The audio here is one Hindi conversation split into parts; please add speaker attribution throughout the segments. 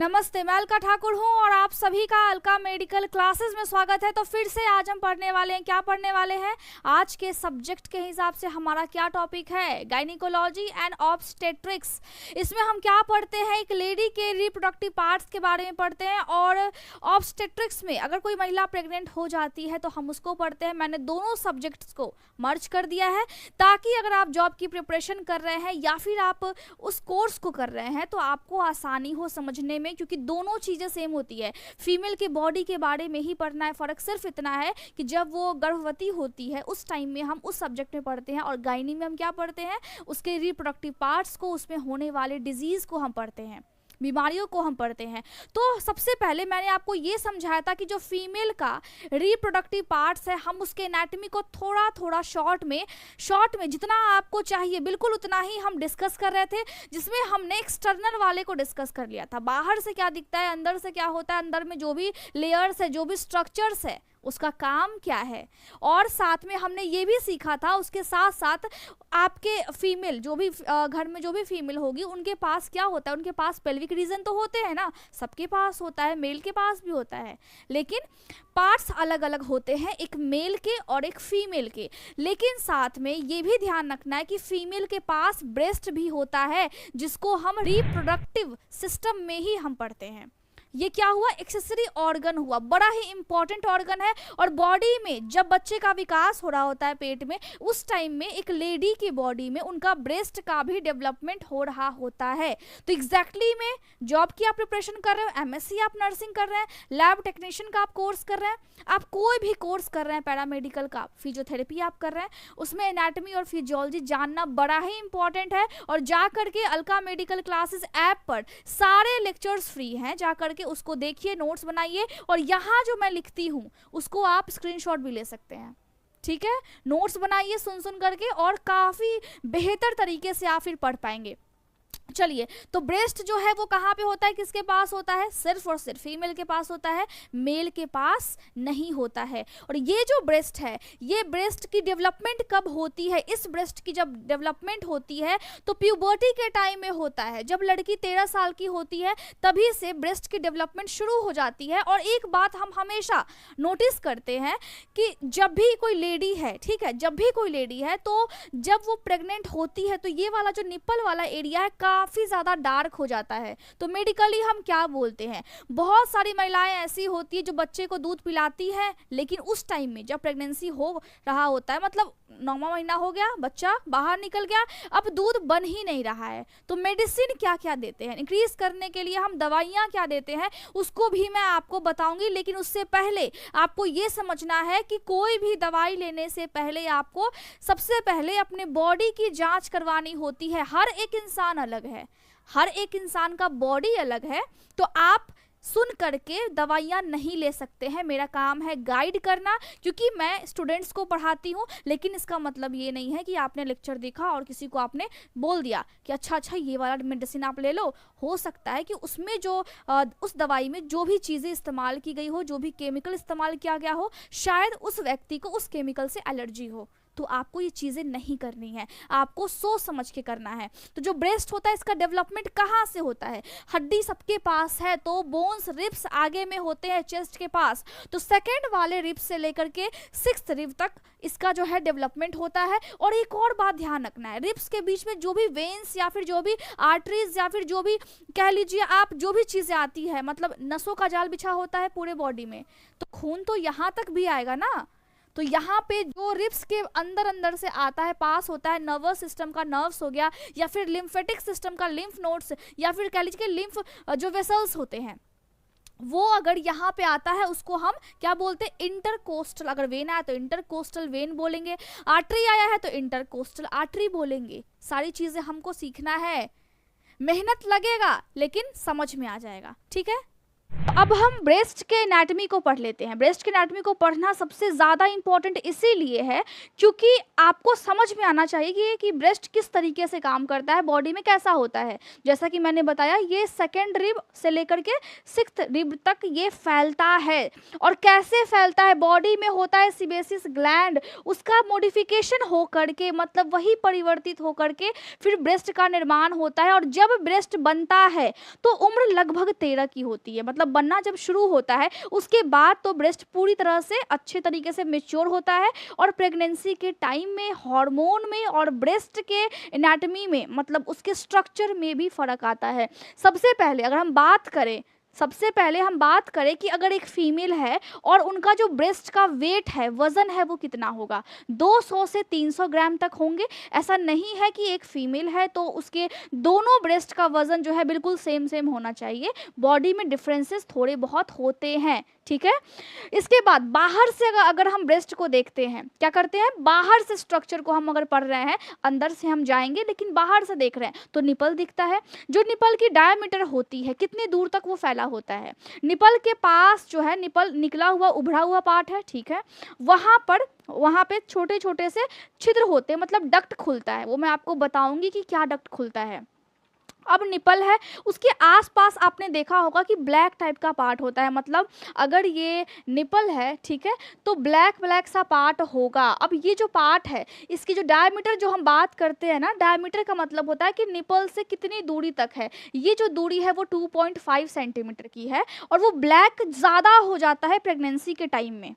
Speaker 1: नमस्ते, मैं अलका ठाकुर हूँ और आप सभी का अलका मेडिकल क्लासेस में स्वागत है। तो फिर से आज हम पढ़ने वाले हैं, क्या पढ़ने वाले हैं आज के सब्जेक्ट के हिसाब से हमारा क्या टॉपिक है, गायनिकोलॉजी एंड ऑब्स्टेट्रिक्स। इसमें हम क्या पढ़ते हैं, एक लेडी के रिप्रोडक्टिव पार्ट्स के बारे में पढ़ते हैं और ऑब्स्टेट्रिक्स में अगर कोई महिला प्रेग्नेंट हो जाती है तो हम उसको पढ़ते हैं। मैंने दोनों सब्जेक्ट्स को मर्ज कर दिया है ताकि अगर आप जॉब की प्रिपरेशन कर रहे हैं या फिर आप उस कोर्स को कर रहे हैं तो आपको आसानी हो समझने में, क्योंकि दोनों चीजें सेम होती है। फीमेल के बॉडी के बारे में ही पढ़ना है, फर्क सिर्फ इतना है कि जब वो गर्भवती होती है उस टाइम में हम उस सब्जेक्ट में पढ़ते हैं और गायनी में हम क्या पढ़ते हैं, उसके रिप्रोडक्टिव पार्ट्स को, उसमें होने वाले डिजीज को हम पढ़ते हैं, बीमारियों को हम पढ़ते हैं। तो सबसे पहले मैंने आपको ये समझाया था कि जो फीमेल का रिप्रोडक्टिव पार्ट्स है हम उसके एनाटॉमी को थोड़ा थोड़ा शॉर्ट में जितना आपको चाहिए बिल्कुल उतना ही हम डिस्कस कर रहे थे, जिसमें हमने एक्सटर्नल वाले को डिस्कस कर लिया था। बाहर से क्या दिखता है, अंदर से क्या होता है, अंदर में जो भी लेयर्स है, जो भी स्ट्रक्चर्स है, उसका काम क्या है। और साथ में हमने ये भी सीखा था, उसके साथ साथ आपके फीमेल जो भी घर में जो भी फीमेल होगी उनके पास क्या होता है, उनके पास पेल्विक रीजन तो होते हैं ना, सबके पास होता है, मेल के पास भी होता है, लेकिन पार्ट्स अलग अलग होते हैं, एक मेल के और एक फीमेल के। लेकिन साथ में ये भी ध्यान रखना है कि फीमेल के पास ब्रेस्ट भी होता है, जिसको हम रिप्रोडक्टिव सिस्टम में ही हम पढ़ते हैं। ये क्या हुआ, एक्सेसरी ऑर्गन हुआ, बड़ा ही इंपॉर्टेंट ऑर्गन है। और बॉडी में जब बच्चे का विकास हो रहा होता है पेट में, उस टाइम में एक लेडी की बॉडी में उनका ब्रेस्ट का भी डेवलपमेंट हो रहा होता है। तो एग्जैक्टली में जॉब की आप प्रिपरेशन कर रहे हो, एमएससी आप नर्सिंग कर रहे हैं, लैब टेक्नीशियन का आप कोर्स कर रहे हैं, आप कोई भी कोर्स कर रहे हैं, पैरामेडिकल का, फिजियोथेरेपी आप कर रहे हैं, उसमें एनाटॉमी और फिजियोलॉजी जानना बड़ा ही इंपॉर्टेंट है। और जा करके अलका मेडिकल क्लासेस ऐप पर सारे लेक्चर्स फ्री हैं, जा करके उसको देखिए, नोट्स बनाइए, और यहाँ जो मैं लिखती हूँ उसको आप स्क्रीनशॉट भी ले सकते हैं, ठीक है। नोट्स बनाइए सुन करके और काफी बेहतर तरीके से आप फिर पढ़ पाएंगे। चलिए, तो ब्रेस्ट जो है वो कहाँ पे होता है, किसके पास होता है, सिर्फ और सिर्फ फीमेल के पास होता है, मेल के पास नहीं होता है। और ये जो ब्रेस्ट है, ये ब्रेस्ट की डेवलपमेंट कब होती है, इस ब्रेस्ट की जब डेवलपमेंट होती है तो प्यूबर्टी के टाइम में होता है। जब लड़की 13 साल की होती है तभी से ब्रेस्ट की डेवलपमेंट शुरू हो जाती है। और एक बात हम हमेशा नोटिस करते हैं कि जब भी कोई लेडी है, ठीक है, जब भी कोई लेडी है तो जब वो प्रेग्नेंट होती है तो ये वाला जो निप्पल वाला एरिया है काफी ज्यादा डार्क हो जाता है। तो मेडिकली हम क्या बोलते हैं, बहुत सारी महिलाएं ऐसी होती है जो बच्चे को दूध पिलाती है, लेकिन उस टाइम में जब प्रेगनेंसी हो रहा होता है, मतलब 9वां महीना हो गया, बच्चा बाहर निकल गया, अब दूध बन ही नहीं रहा है, तो मेडिसिन क्या क्या देते हैं, इंक्रीज करने के लिए हम दवाइयां क्या देते हैं उसको भी मैं आपको बताऊंगी। लेकिन उससे पहले आपको ये समझना है कि कोई भी दवाई लेने से पहले आपको सबसे पहले अपने बॉडी की जांच करवानी होती है। हर एक इंसान अलग है, हर एक इंसान का बॉडी अलग है, तो आप सुन करके दवाइयाँ नहीं ले सकते हैं। मेरा काम है गाइड करना, क्योंकि मैं स्टूडेंट्स को पढ़ाती हूँ, लेकिन इसका मतलब ये नहीं है कि आपने लेक्चर देखा और किसी को आपने बोल दिया कि अच्छा ये वाला मेडिसिन आप ले लो। हो सकता है कि उसमें जो उस दवाई में जो भी चीज़ें इस्तेमाल की गई हो, जो भी केमिकल इस्तेमाल किया गया हो, शायद उस व्यक्ति को उस केमिकल से एलर्जी हो, तो आपको ये चीज़ें नहीं करनी है, आपको सोच समझ के करना है। तो जो ब्रेस्ट होता है इसका डेवलपमेंट कहाँ से होता है, हड्डी सबके पास है तो बोन्स, रिब्स आगे में होते हैं चेस्ट के पास, तो सेकेंड वाले रिब्स से लेकर के 6th रिब तक इसका जो है डेवलपमेंट होता है। और एक और बात ध्यान रखना है, रिब्स के बीच में जो भी वेन्स या फिर जो भी आर्टरीज या फिर जो भी कह लीजिए आप जो भी चीज़ें आती है, मतलब नसों का जाल बिछा होता है पूरे बॉडी में, तो खून तो यहाँ तक भी आएगा ना। तो यहाँ पे जो रिब्स के अंदर से आता है, पास होता है, नर्वस सिस्टम का नर्व्स हो गया, या फिर लिम्फेटिक सिस्टम का लिम्फ नोड्स, या फिर कह लीजिए लिम्फ जो वेसल्स होते हैं, वो अगर यहाँ पे आता है उसको हम क्या बोलते हैं, इंटरकोस्टल। अगर वेन आया तो इंटरकोस्टल वेन बोलेंगे, आर्टरी आया है तो इंटरकोस्टल आर्टरी बोलेंगे। सारी चीजें हमको सीखना है, मेहनत लगेगा लेकिन समझ में आ जाएगा, ठीक है। अब हम ब्रेस्ट के एनाटॉमी को पढ़ लेते हैं। ब्रेस्ट के एनाटॉमी को पढ़ना सबसे ज़्यादा इंपॉर्टेंट इसीलिए है क्योंकि आपको समझ में आना चाहिए कि ब्रेस्ट किस तरीके से काम करता है, बॉडी में कैसा होता है। जैसा कि मैंने बताया, ये सेकेंड रिब से लेकर के सिक्स्थ रिब तक ये फैलता है। और कैसे फैलता है? बॉडी में होता है सीबेसिस ग्लैंड, उसका मॉडिफिकेशन हो करके, मतलब वही परिवर्तित हो करके फिर ब्रेस्ट का निर्माण होता है। और जब ब्रेस्ट बनता है तो उम्र लगभग 13 की होती है, मतलब बनना जब शुरू होता है उसके बाद तो ब्रेस्ट पूरी तरह से अच्छे तरीके से मैच्योर होता है। और प्रेगनेंसी के टाइम में हार्मोन में और ब्रेस्ट के एनाटॉमी में, मतलब उसके स्ट्रक्चर में भी फर्क आता है। सबसे पहले हम बात करें कि अगर एक फीमेल है और उनका जो ब्रेस्ट का वेट है, वजन है, वो कितना होगा? 200 से 300 ग्राम तक होंगे। ऐसा नहीं है कि एक फीमेल है तो उसके दोनों ब्रेस्ट का वजन जो है बिल्कुल सेम होना चाहिए। बॉडी में डिफरेंसेस थोड़े बहुत होते हैं, ठीक है। इसके बाद बाहर से अगर हम ब्रेस्ट को देखते हैं, क्या करते हैं? बाहर से स्ट्रक्चर को हम अगर पढ़ रहे हैं, अंदर से हम जाएंगे लेकिन बाहर से देख रहे हैं तो निपल दिखता है। जो निपल की डायमीटर होती है, कितनी दूर तक वो फैला होता है? निपल के पास जो है निपल निकला हुआ उभरा हुआ पार्ट है, ठीक है। वहाँ पे छोटे छोटे से छिद्र होते हैं, मतलब डक्ट खुलता है। वो मैं आपको बताऊंगी कि क्या डक्ट खुलता है। अब निपल है, उसके आसपास आपने देखा होगा कि ब्लैक टाइप का पार्ट होता है, मतलब अगर ये निपल है, ठीक है, तो ब्लैक सा पार्ट होगा। अब ये जो पार्ट है, इसकी जो डायमीटर जो हम बात करते हैं ना, डायमीटर का मतलब होता है कि निपल से कितनी दूरी तक है। ये जो दूरी है वो 2.5 सेंटीमीटर की है। और वो ब्लैक ज़्यादा हो जाता है प्रेगनेंसी के टाइम में।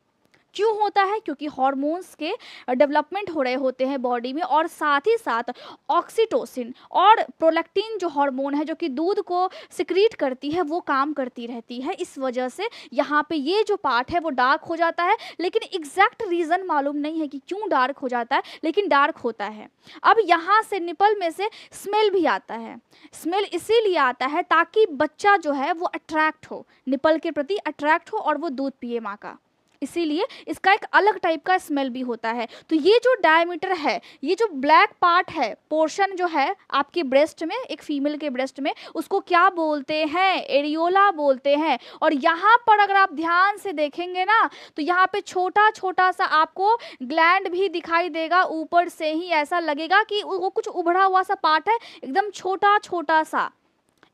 Speaker 1: क्यों होता है? क्योंकि हार्मोन्स के डेवलपमेंट हो रहे होते हैं बॉडी में, और साथ ही साथ ऑक्सीटोसिन और प्रोलैक्टिन जो हार्मोन है, जो कि दूध को सिक्रीट करती है, वो काम करती रहती है। इस वजह से यहाँ पे ये जो पार्ट है वो डार्क हो जाता है। लेकिन एग्जैक्ट रीज़न मालूम नहीं है कि क्यों डार्क हो जाता है, लेकिन डार्क होता है। अब यहाँ से निपल में से स्मेल भी आता है। स्मेल इसीलिए आता है ताकि बच्चा जो है वो अट्रैक्ट हो, निपल के प्रति अट्रैक्ट हो और वो दूध पिए माँ का। इसीलिए इसका एक अलग टाइप का स्मेल भी होता है। तो ये जो डायमीटर है, ये जो ब्लैक पार्ट है, पोर्शन जो है आपके ब्रेस्ट में, एक फीमेल के ब्रेस्ट में, उसको क्या बोलते हैं? एरियोला बोलते हैं। और यहाँ पर अगर आप ध्यान से देखेंगे ना, तो यहाँ पे छोटा छोटा सा आपको ग्लैंड भी दिखाई देगा। ऊपर से ही ऐसा लगेगा कि वो कुछ उभरा हुआ सा पार्ट है, एकदम छोटा छोटा सा,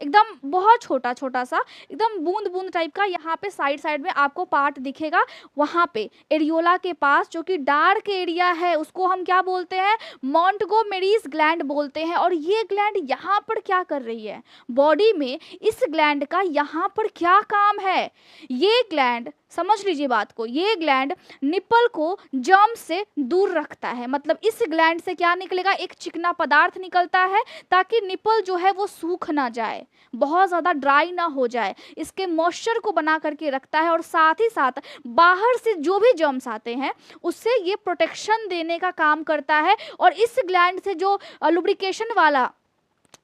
Speaker 1: एकदम बहुत छोटा छोटा सा, एकदम बूंद बूंद टाइप का। यहाँ पे साइड में आपको पार्ट दिखेगा, वहाँ पे एरियोला के पास, जो कि डार्क एरिया है, उसको हम क्या बोलते हैं? मॉन्टगोमेरीज ग्लैंड बोलते हैं। और ये ग्लैंड यहाँ पर क्या कर रही है बॉडी में? इस ग्लैंड का यहाँ पर क्या काम है? ये ग्लैंड, समझ लीजिए बात को, ये ग्लैंड निपल को जर्म से दूर रखता है। मतलब इस ग्लैंड से क्या निकलेगा? एक चिकना पदार्थ निकलता है ताकि निपल जो है वो सूख ना जाए, बहुत ज़्यादा ड्राई ना हो जाए। इसके मॉइस्चर को बना करके रखता है। और साथ ही साथ बाहर से जो भी जर्म्स आते हैं उससे ये प्रोटेक्शन देने का काम करता है। और इस ग्लैंड से जो लुब्रिकेशन वाला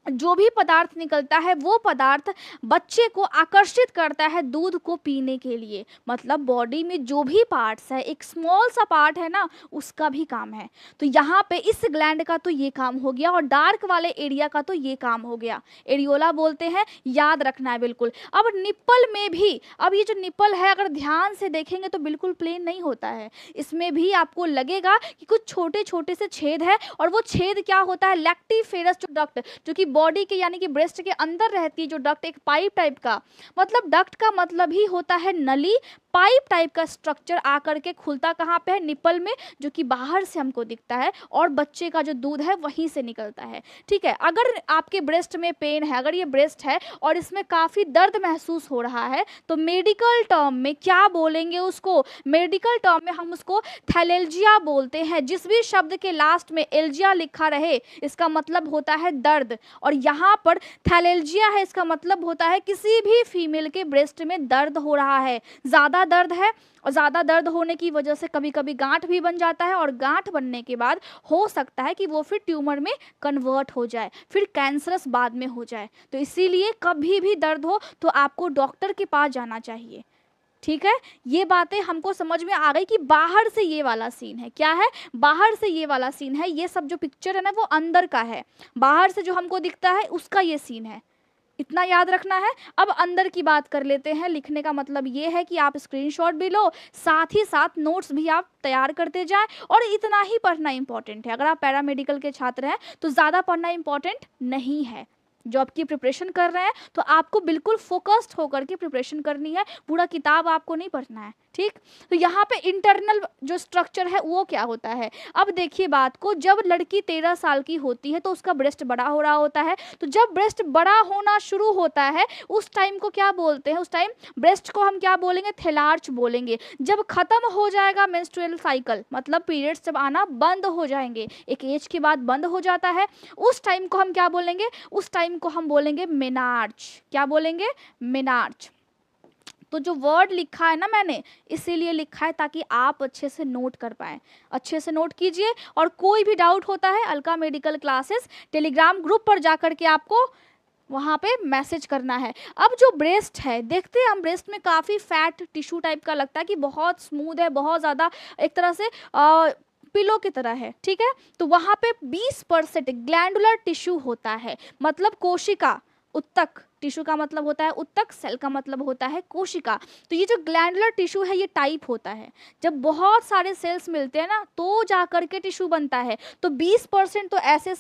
Speaker 1: जो भी पदार्थ निकलता है, वो पदार्थ बच्चे को आकर्षित करता है दूध को पीने के लिए। मतलब बॉडी में जो भी पार्ट्स है, एक स्मॉल सा पार्ट है ना, उसका भी काम है। तो यहाँ पे इस ग्लैंड का तो ये काम हो गया, और डार्क वाले एरिया का तो ये काम हो गया। एरियोला बोलते हैं, याद रखना है बिल्कुल। अब निप्पल में भी, अब ये जो निप्पल है अगर ध्यान से देखेंगे तो बिल्कुल प्लेन नहीं होता है। इसमें भी आपको लगेगा कि कुछ छोटे छोटे से छेद है, और वो छेद क्या होता है? लैक्टिफेरस जो डक्ट, जो कि बॉडी के यानी कि ब्रेस्ट के अंदर रहती है जो डक्ट, एक पाइप टाइप का, मतलब डक्ट का मतलब ही होता है नली। पाइप टाइप का स्ट्रक्चर आकर के खुलता कहाँ पे है? निपल में, जो कि बाहर से हमको दिखता है, और बच्चे का जो दूध है वहीं से निकलता है। ठीक है, अगर आपके ब्रेस्ट में पेन है, अगर ये ब्रेस्ट है और इसमें काफ़ी दर्द महसूस हो रहा है, तो मेडिकल टर्म में क्या बोलेंगे उसको? मेडिकल टर्म में हम उसको थैलेल्जिया बोलते हैं। जिस भी शब्द के लास्ट में एल्जिया लिखा रहे, इसका मतलब होता है दर्द। और यहाँ पर थैलेल्जिया है, इसका मतलब होता है किसी भी फीमेल के ब्रेस्ट में दर्द हो रहा है, ज़्यादा दर्द है। और ज़्यादा दर्द होने की वजह से कभी कभी गांठ भी बन जाता है, और गांठ बनने के बाद हो सकता है कि वो फिर ट्यूमर में कन्वर्ट हो जाए, फिर कैंसरस बाद में हो जाए। तो इसीलिए कभी भी दर्द हो तो आपको डॉक्टर के पास जाना चाहिए। ठीक है, ये बातें हमको समझ में आ गई कि बाहर से ये वाला सीन है, क्या है? बाहर से ये वाला सीन है। ये सब जो पिक्चर है ना वो अंदर का है, बाहर से जो हमको दिखता है उसका ये सीन है। इतना याद रखना है। अब अंदर की बात कर लेते हैं। लिखने का मतलब ये है कि आप स्क्रीनशॉट भी लो, साथ ही साथ नोट्स भी आप तैयार करते जाएं, और इतना ही पढ़ना इंपॉर्टेंट है। अगर आप पैरामेडिकल के छात्र हैं तो ज़्यादा पढ़ना इंपॉर्टेंट नहीं है। जॉब की प्रिपरेशन कर रहे हैं तो आपको बिल्कुल फोकस्ड होकर के प्रिपरेशन करनी है, पूरा किताब आपको नहीं पढ़ना है, ठीक। तो यहाँ पे इंटरनल जो स्ट्रक्चर है वो क्या होता है। अब देखिए बात को, जब लड़की 13 साल की होती है तो उसका ब्रेस्ट बड़ा हो रहा होता है। तो जब ब्रेस्ट बड़ा होना शुरू होता है उस टाइम को क्या बोलते हैं, उस टाइम ब्रेस्ट को हम क्या बोलेंगे, थेलार्च बोलेंगे। जब खत्म हो जाएगा मेंस्ट्रुअल साइकिल, मतलब पीरियड्स जब आना बंद हो जाएंगे, एक एज के बाद बंद हो जाता है, उस टाइम को हम क्या बोलेंगे, उस टाइम को हम बोलेंगे मेनार्च। क्या बोलेंगे, मेनार्च। तो जो वर्ड लिखा है ना मैंने, इसीलिए लिखा है ताकि आप अच्छे से नोट कर पाएं। अच्छे से नोट कीजिए, और कोई भी डाउट होता है Alka medical classes Telegram group पर जाकर के आपको वहाँ पे मैसेज करना है। अब जो ब्रेस्ट है, देखते हैं हम ब्रेस्ट में काफ़ी फैट टिश्यू टाइप का लगता है कि बहुत स्मूथ है, बहुत ज़्यादा एक तरह से पिलो की तरह है, ठीक है। तो वहाँ पे 20% ग्लैंडुलर टिश्यू होता है, मतलब कोशिका, उत्तक। टिश्यू का मतलब होता है उत्तक, सेल का मतलब होता है कोशिका। तो ये जो ग्लैंडुलर टिश्यू है ये टाइप होता है, जब बहुत सारे सेल्स मिलते हैं ना तो जाकर के टिश्यू बनता है। तो 20% तो ऐसे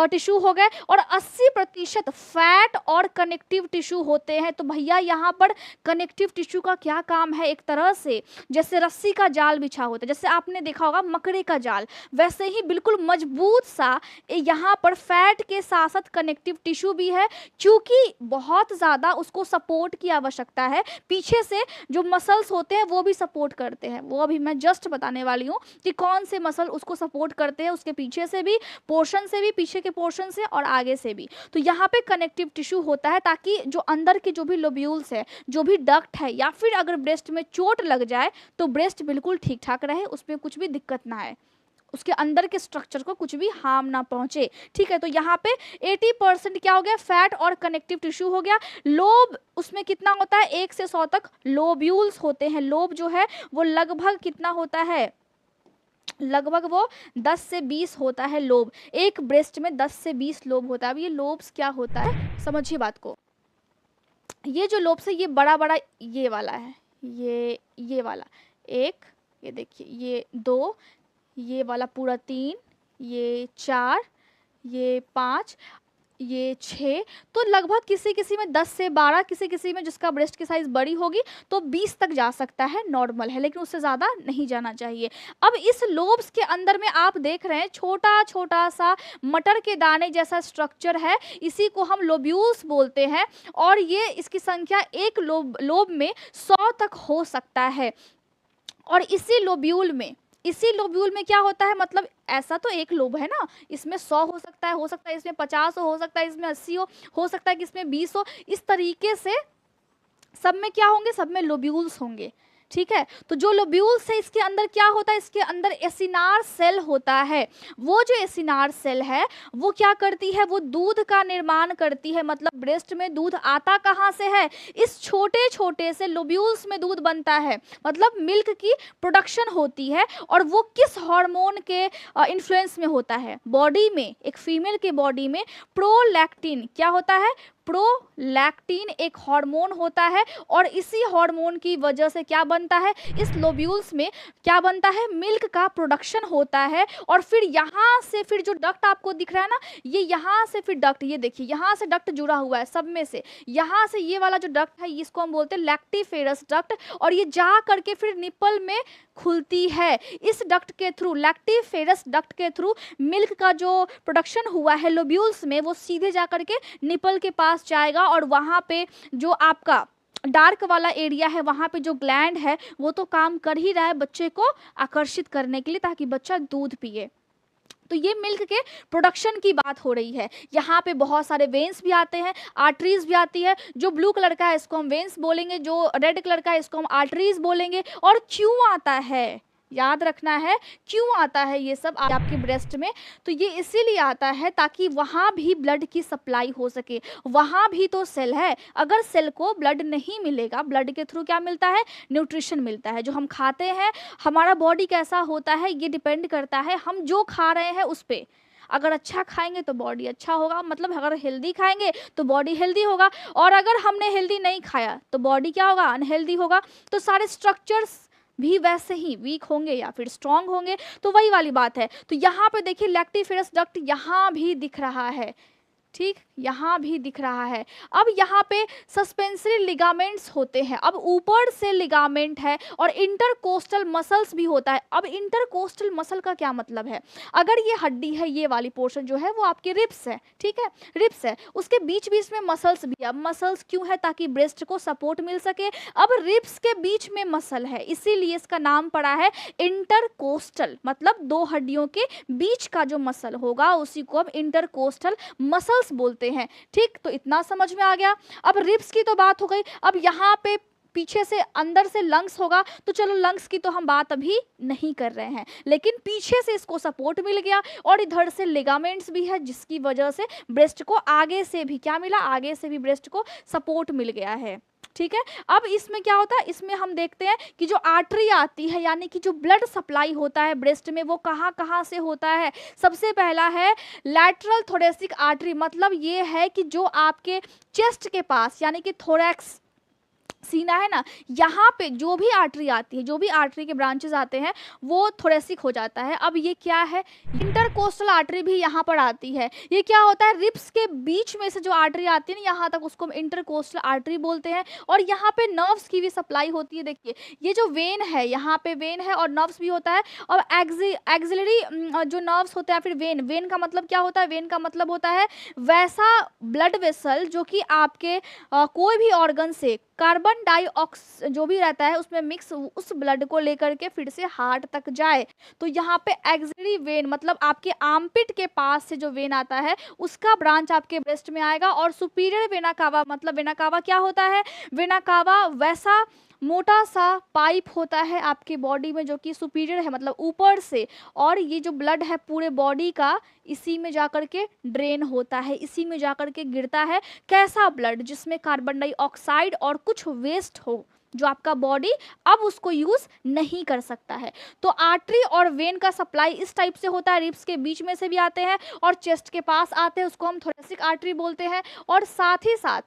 Speaker 1: टिश्यू हो गए, और 80% फैट और कनेक्टिव टिश्यू होते हैं। तो भैया यहाँ पर कनेक्टिव टिश्यू का क्या काम है, एक तरह से जैसे रस्सी का जाल बिछा होता है, जैसे आपने देखा होगा मकड़े का जाल, वैसे ही बिल्कुल मजबूत सा यहाँ पर फैट के साथ साथ कनेक्टिव टिश्यू भी है। क्योंकि बहुत ज़्यादा उसको सपोर्ट की आवश्यकता है, पीछे से जो मसल्स होते हैं वो भी सपोर्ट करते हैं। वो अभी मैं जस्ट बताने वाली हूँ कि कौन से मसल उसको सपोर्ट करते हैं, उसके पीछे से भी पोर्शन से भी, पीछे के पोर्शन से और आगे से भी। तो यहाँ पे कनेक्टिव टिश्यू होता है ताकि जो अंदर के जो भी लोब्यूल्स है, जो भी डक्ट है, या फिर अगर ब्रेस्ट में चोट लग जाए तो ब्रेस्ट बिल्कुल ठीक ठाक रहे, उसमें कुछ भी दिक्कत ना आए, उसके अंदर के स्ट्रक्चर को कुछ भी हार्म ना पहुंचे, ठीक है। तो यहाँ पे 80% क्या हो गया, फैट और कनेक्टिव टिश्यू हो गया। लोब उसमें कितना होता है, 1 से 100 तक लोब्यूल्स होते हैं। लोब जो है वो लगभग कितना होता है, लगभग वो 10 से 20 होता है लोब। एक ब्रेस्ट में 10 से 20 लोब होता है। अब ये लोब्स क्या होता है, समझिए बात को। ये जो लोब्स है ये बड़ा बड़ा ये वाला है, ये वाला एक, ये देखिए ये 2, ये वाला पूरा 3, ये 4, ये 5, ये 6। तो लगभग किसी किसी में 10 से 12, किसी किसी में जिसका ब्रेस्ट की साइज बड़ी होगी तो 20 तक जा सकता है, नॉर्मल है, लेकिन उससे ज़्यादा नहीं जाना चाहिए। अब इस लोब्स के अंदर में आप देख रहे हैं छोटा छोटा सा मटर के दाने जैसा स्ट्रक्चर है, इसी को हम लोब्यूल्स बोलते हैं। और ये इसकी संख्या एक लोब में 100 तक हो सकता है। और इसी लोब्यूल में क्या होता है, मतलब ऐसा तो एक लोब है ना, इसमें 100 हो सकता है इसमें 50 हो सकता है इसमें 80 हो सकता है कि इसमें 20 हो। इस तरीके से सब में क्या होंगे, सब में लोब्यूल्स होंगे, ठीक है। तो जो लोब्यूल्स है इसके अंदर क्या होता है, इसके अंदर एसिनार सेल होता है। वो जो एसिनार सेल है वो क्या करती है, वो दूध का निर्माण करती है। मतलब ब्रेस्ट में दूध आता कहाँ से है, इस छोटे छोटे से लोब्यूल्स में दूध बनता है, मतलब मिल्क की प्रोडक्शन होती है। और वो किस हार्मोन के इन्फ्लुएंस में होता है, बॉडी में, एक फीमेल के बॉडी में प्रोलैक्टिन क्या होता है, प्रोलैक्टिन एक हार्मोन होता है। और इसी हार्मोन की वजह से क्या बनता है, इस लोब्यूल्स में क्या बनता है, मिल्क का प्रोडक्शन होता है। और फिर यहाँ से फिर जो डक्ट आपको दिख रहा है ना, ये यहाँ से फिर डक्ट, ये देखिए यहाँ से डक्ट जुड़ा हुआ है सब में से। यहाँ से ये वाला जो डक्ट है इसको हम बोलते हैं लैक्टिफेरस डक्ट, और ये जा करके फिर निपल में खुलती है। इस डक्ट के थ्रू, लैक्टिफेरस डक्ट के थ्रू मिल्क का जो प्रोडक्शन हुआ है लोब्यूल्स में, वो सीधे जा करके निपल के पास जाएगा। और वहाँ पे जो आपका डार्क वाला एरिया है, वहाँ पे जो ग्लैंड है वो तो काम कर ही रहा है बच्चे को आकर्षित करने के लिए, ताकि बच्चा दूध पिए। तो ये मिल्क के प्रोडक्शन की बात हो रही है। यहाँ पे बहुत सारे वेन्स भी आते हैं, आर्टरीज भी आती है। जो ब्लू कलर का है इसको हम वेन्स बोलेंगे, जो रेड कलर का है इसको हम आर्टरीज बोलेंगे। और क्यों आता है, याद रखना है, क्यों आता है ये सब आपके ब्रेस्ट में, तो ये इसीलिए आता है ताकि वहाँ भी ब्लड की सप्लाई हो सके। वहाँ भी तो सेल है, अगर सेल को ब्लड नहीं मिलेगा, ब्लड के थ्रू क्या मिलता है, न्यूट्रिशन मिलता है। जो हम खाते हैं, हमारा बॉडी कैसा होता है ये डिपेंड करता है हम जो खा रहे हैं उस पर। अगर अच्छा खाएंगे तो बॉडी अच्छा होगा, मतलब अगर हेल्दी खाएंगे तो बॉडी हेल्दी होगा, और अगर हमने हेल्दी नहीं खाया तो बॉडी क्या होगा, अनहेल्दी होगा। तो सारे स्ट्रक्चर्स भी वैसे ही वीक होंगे या फिर स्ट्रांग होंगे। तो वही वाली बात है। तो यहाँ पे देखिए लैक्टिफेरस डक्ट यहाँ भी दिख रहा है, ठीक, यहाँ भी दिख रहा है। अब यहाँ पे सस्पेंसरी लिगामेंट्स होते हैं। अब ऊपर से लिगामेंट है और इंटरकोस्टल मसल्स भी होता है। अब इंटरकोस्टल मसल का क्या मतलब है, अगर ये हड्डी है, ये वाली पोर्शन जो है वो आपके रिब्स है, ठीक है, रिब्स है, उसके बीच बीच में मसल्स भी है। अब मसल्स क्यों है, ताकि ब्रेस्ट को सपोर्ट मिल सके। अब रिब्स के बीच में मसल है, इसीलिए इसका नाम पड़ा है इंटरकोस्टल, मतलब दो हड्डियों के बीच का जो मसल होगा उसी को हम इंटरकोस्टल मसल्स बोलते हैं, ठीक। तो इतना समझ में आ गया। अब रिब्स की तो बात हो गई। अब यहाँ पे पीछे से अंदर से लंग्स होगा, तो चलो लंग्स की तो हम बात अभी नहीं कर रहे हैं, लेकिन पीछे से इसको सपोर्ट मिल गया और इधर से लिगामेंट्स भी है, जिसकी वजह से ब्रेस्ट को आगे से भी क्या मिला, आगे से भी ब्रेस्ट को सपोर्ट मिल गया है, ठीक है। अब इसमें क्या होता है, इसमें हम देखते हैं कि जो आर्टरी आती है, यानी कि जो ब्लड सप्लाई होता है ब्रेस्ट में, वो कहाँ कहाँ से होता है। सबसे पहला है लैटरल थोरेसिक आर्टरी, मतलब ये है कि जो आपके चेस्ट के पास, यानी कि थोरैक्स सीना है ना, यहाँ पे जो भी आर्टरी आती है, जो भी आर्टरी के ब्रांचेस आते हैं वो थोरेसिक हो जाता है। अब ये क्या है, इंटरकोस्टल आर्टरी भी यहाँ पर आती है। ये क्या होता है, रिब्स के बीच में से जो आर्टरी आती है ना यहाँ तक, उसको हम इंटरकोस्टल आर्टरी बोलते हैं। और यहाँ पे नर्व्स की भी सप्लाई होती है। देखिए ये जो वेन है, यहाँ पे वेन है और नर्व्स भी होता है। और एक्सिलरी जो नर्व्स होते हैं, फिर वेन का मतलब क्या होता है, वेन का मतलब होता है वैसा ब्लड वेसल जो कि आपके कोई भी ऑर्गन से कार्बन डाइऑक्स जो भी रहता है उसमें मिक्स उस ब्लड को लेकर के फिर से हार्ट तक जाए। तो यहाँ पे एक्सिलरी वेन मतलब आपके आर्मपिट के पास से जो वेन आता है उसका ब्रांच आपके ब्रेस्ट में आएगा। और सुपीरियर वेना कावा, मतलब वेना कावा क्या होता है, वेना कावा वैसा मोटा सा पाइप होता है आपके बॉडी में जो कि सुपीरियर है, मतलब ऊपर से, और ये जो ब्लड है पूरे बॉडी का इसी में जाकर के ड्रेन होता है, इसी में जाकर के गिरता है। कैसा ब्लड, जिसमें कार्बन डाइऑक्साइड और कुछ वेस्ट हो जो आपका बॉडी अब उसको यूज नहीं कर सकता है। तो आर्टरी और वेन का सप्लाई इस टाइप से होता है, रिब्स के बीच में से भी आते हैं और चेस्ट के पास आते हैं, उसको हम थोरेसिक आर्टरी बोलते हैं। और साथ ही साथ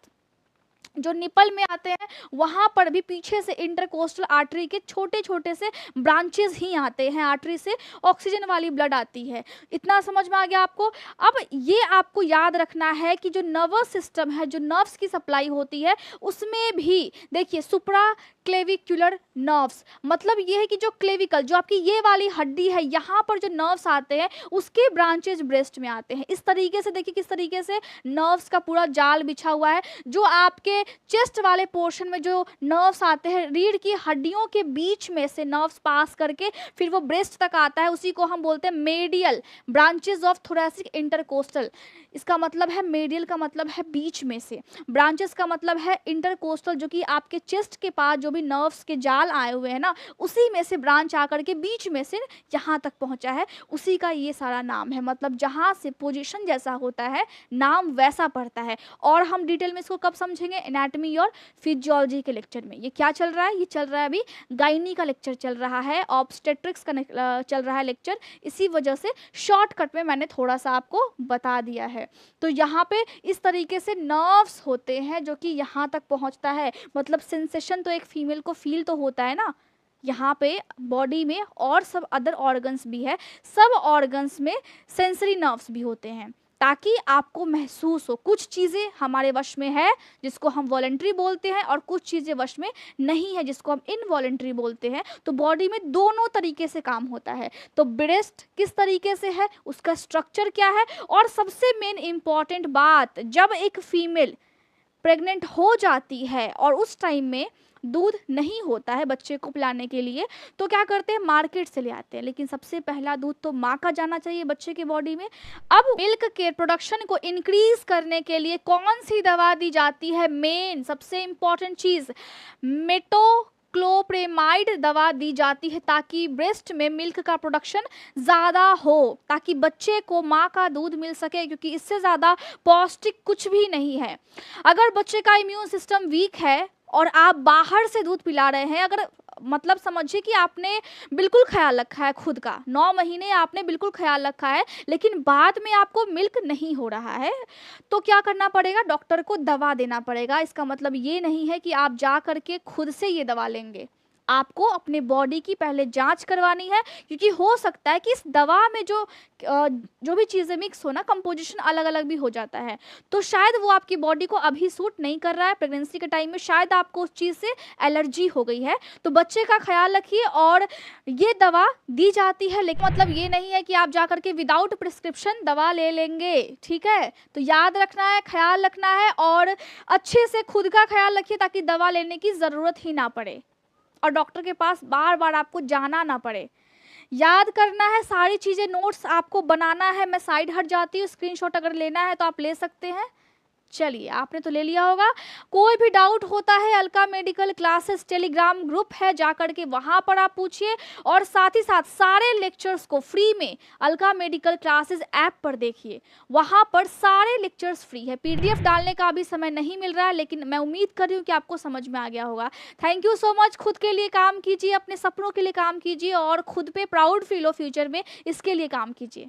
Speaker 1: जो निपल में आते हैं वहां पर भी पीछे से इंटरकोस्टल आर्टरी के छोटे छोटे से ब्रांचेस ही आते हैं, आर्टरी से ऑक्सीजन वाली ब्लड आती है। इतना समझ में आ गया आपको। अब ये आपको याद रखना है कि जो नर्वस सिस्टम है, जो नर्व्स की सप्लाई होती है उसमें भी देखिए सुप्रा क्लेविकुलर नर्व्स, मतलब ये है कि जो क्लेविकल जो आपकी ये वाली हड्डी है यहाँ पर जो नर्व्स आते हैं उसके ब्रांचेज ब्रेस्ट में आते हैं। इस तरीके से देखिए किस तरीके से नर्व्स का पूरा जाल बिछा हुआ है। जो आपके चेस्ट वाले पोर्शन में जो नर्व्स आते हैं, रीढ़ की हड्डियों के बीच में से नर्व्स पास करके फिर वो ब्रेस्ट तक आता है, उसी को हम बोलते हैं medial branches of thoracic intercostal. इसका मतलब है मेडियल का मतलब है बीच में से, ब्रांचेस का मतलब है इंटरकोस्टल, जो कि आपके चेस्ट के पास जो भी नर्व्स के जाल आए हुए हैं ना उसी में से ब्रांच आकर के बीच में से यहाँ तक पहुँचा है, उसी का ये सारा नाम है। मतलब जहाँ से पोजीशन जैसा होता है नाम वैसा पड़ता है। और हम डिटेल में इसको कब समझेंगे, एनाटॉमी और फिजियोलॉजी के लेक्चर में। ये क्या चल रहा है, ये चल रहा है अभी गायनी का लेक्चर चल रहा है, ऑब्स्टेट्रिक्स का चल रहा है लेक्चर, इसी वजह से शॉर्टकट में मैंने थोड़ा सा आपको बता दिया है। तो यहाँ पे इस तरीके से नर्व्स होते हैं जो कि यहाँ तक पहुँचता है। मतलब सेंसेशन तो एक फीमेल को फील तो होता है ना यहाँ पे बॉडी में, और सब अदर ऑर्गन्स भी है, सब ऑर्गन्स में सेंसरी नर्व्स भी होते हैं ताकि आपको महसूस हो। कुछ चीज़ें हमारे वश में है जिसको हम वॉलंटरी बोलते हैं और कुछ चीज़ें वश में नहीं है जिसको हम इनवॉलंटरी बोलते हैं। तो बॉडी में दोनों तरीके से काम होता है। तो ब्रेस्ट किस तरीके से है, उसका स्ट्रक्चर क्या है, और सबसे मेन इम्पॉर्टेंट बात, जब एक फीमेल प्रेग्नेंट हो जाती है और उस टाइम में दूध नहीं होता है बच्चे को पिलाने के लिए, तो क्या करते हैं, मार्केट से ले आते हैं। लेकिन सबसे पहला दूध तो माँ का जाना चाहिए बच्चे के बॉडी में। अब मिल्क के प्रोडक्शन को इंक्रीज करने के लिए कौन सी दवा दी जाती है, मेन सबसे इंपॉर्टेंट चीज मेटोक्लोप्रेमाइड दवा दी जाती है, ताकि ब्रेस्ट में मिल्क का प्रोडक्शन ज़्यादा हो, ताकि बच्चे को माँ का दूध मिल सके, क्योंकि इससे ज़्यादा पौष्टिक कुछ भी नहीं है। अगर बच्चे का इम्यून सिस्टम वीक है और आप बाहर से दूध पिला रहे हैं, अगर मतलब समझिए कि आपने बिल्कुल ख्याल रखा है खुद का, 9 महीने आपने बिल्कुल ख्याल रखा है, लेकिन बाद में आपको मिल्क नहीं हो रहा है, तो क्या करना पड़ेगा? डॉक्टर को दवा देना पड़ेगा। इसका मतलब ये नहीं है कि आप जा करके खुद से ये दवा लेंगे। आपको अपने बॉडी की पहले जांच करवानी है, क्योंकि हो सकता है कि इस दवा में जो भी चीज़ें मिक्स हो ना, कंपोजिशन अलग अलग भी हो जाता है, तो शायद वो आपकी बॉडी को अभी सूट नहीं कर रहा है। प्रेगनेंसी के टाइम में शायद आपको उस चीज़ से एलर्जी हो गई है, तो बच्चे का ख्याल रखिए। और ये दवा दी जाती है, लेकिन मतलब ये नहीं है कि आप जा करके विदाउट प्रिस्क्रिप्शन दवा ले लेंगे, ठीक है? तो याद रखना है, ख्याल रखना है, और अच्छे से खुद का ख्याल रखिए ताकि दवा लेने की ज़रूरत ही ना पड़े और डॉक्टर के पास बार बार आपको जाना ना पड़े। याद करना है सारी चीज़ें, नोट्स आपको बनाना है। मैं साइड हट जाती हूँ, स्क्रीनशॉट अगर लेना है तो आप ले सकते हैं। चलिए, आपने तो ले लिया होगा। कोई भी डाउट होता है, Alka medical classes Telegram group है, जाकर के वहाँ पर आप पूछिए। और साथ ही साथ सारे लेक्चर्स को फ्री में अलका मेडिकल क्लासेस ऐप पर देखिए, वहाँ पर सारे लेक्चर्स फ्री है। पीडीएफ डालने का अभी समय नहीं मिल रहा है, लेकिन मैं उम्मीद कर रही हूँ कि आपको समझ में आ गया होगा। Thank you so much. खुद के लिए काम कीजिए, अपने सपनों के लिए काम कीजिए, और खुद पे प्राउड फील हो फ्यूचर में, इसके लिए काम कीजिए।